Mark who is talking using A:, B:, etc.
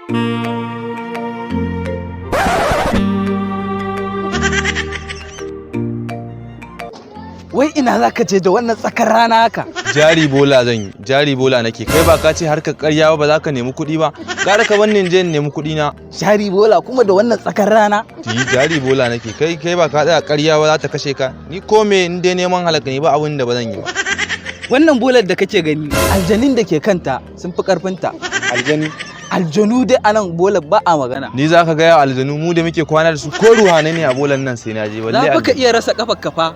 A: Wai ina za ka je da wannan tsakar rana haka?
B: Jari bola zan yi, jari bola nake. Kai ba ka ce harkar ƙarya ba za ka nemi kuɗi ba? Gara ka banni je in nemi kuɗi na.
A: Jari bola kuma da wannan tsakar rana?
B: Jari bola nake. Kai ba ka tsaya ƙarya ba za ta kashe ka. Ni ko me in dai neman halaka ne ba abin da ba zan yi ba.
A: Wannan bolar da kake gani, aljanin da ke kanta sun fi ƙarfinta.
B: Aljani.
A: Aljanu dai anan bolar ba a magana.
B: Ni za ka gaya aljanu mu da muke kwana da su ko ruhanai ne a bolan nan sai na je.
A: Za ka iya rasa kafar kafa.